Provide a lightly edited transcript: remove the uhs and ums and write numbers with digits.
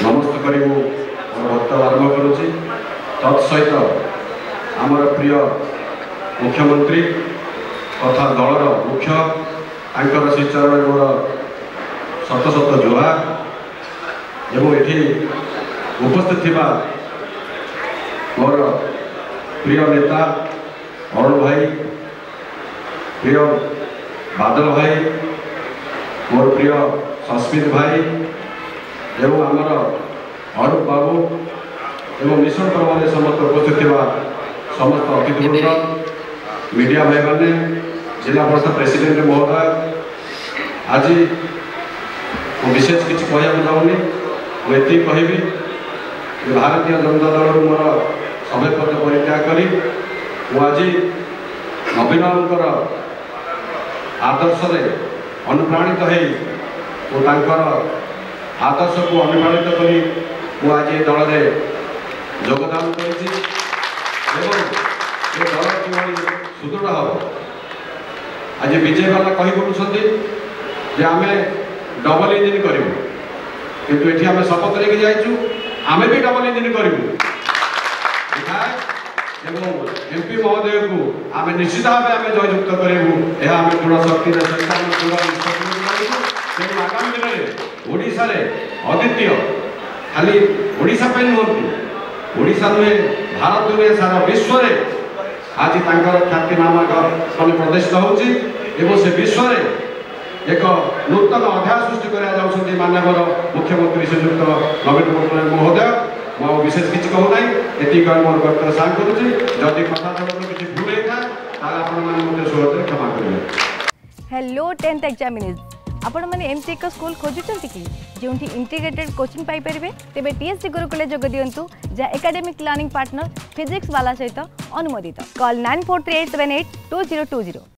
नमस्ते कर वक्तव्य आरंभ करुच्ची। तत्सहित आमर प्रिय मुख्यमंत्री तथा दलर मुख्य आंकर श्री चरण मोर शत शत जोहार एवं ये उपस्थित थिबा मोर प्रिय नेता अरुण भाई, प्रिय बादल भाई, मोर प्रिय सस्मित भाई एवं आमर अरूप बाबू एवं मिशन पर्व समस्त उपस्थित थिबा समस्त अतिथिवृंद, मीडिया भाई मैंने, जिला परिषद प्रेसिडेंट महोदय, आज विशेष किसी कहना चाहूनी। मुझे कहबी भारतीय जनता दल मोर सभ्य पद परित्याग करी आज नवीन आदर्श अनुप्राणित हो आदर्श को अनुप्राणित करी आज दल में योगदान कर दल कि सुदृढ़ हम आज विजय वाला कही बुलूँ आम डबल इंजिन करूँ किंतु ये आम शपथ लेके जाइचु आमे भी डबल इंजिन करूँ। एमपी महोदय को आम निश्चित भाव आम जययुक्त करूँ यह आम दृढ़ शक्ति आगामी दिन में ओडिशा अद्वितीय खाली ओडिशा नुहति ओडिशा नुहे भारत नुहे सारा विश्व आज ख्याति नाम मैंने प्रदर्शित हो विश्व एक नूतन अध्याय सृष्टि कर मानवर मुख्यमंत्री श्रीजुक्त नवीन पट्टनायक महोदय। मैं विशेष किसी कहूना ये मोर वक्तव्य सार करुच्ची। जदि कथा किसी भूल होता है सहजरे क्षमा करेंगे। हेलो 10th एग्जामिनीज आपण मैंने एमती एक स्कूल खोजुंट कि जो इंटीग्रेटेड कोचिंग पाइपर तेरे टीएससी गुरुकुल जोग दिंतु जहाँ एकेडमिक लर्निंग पार्टनर फिजिक्स वाला सहित अनुमोदित। कॉल 9438782020।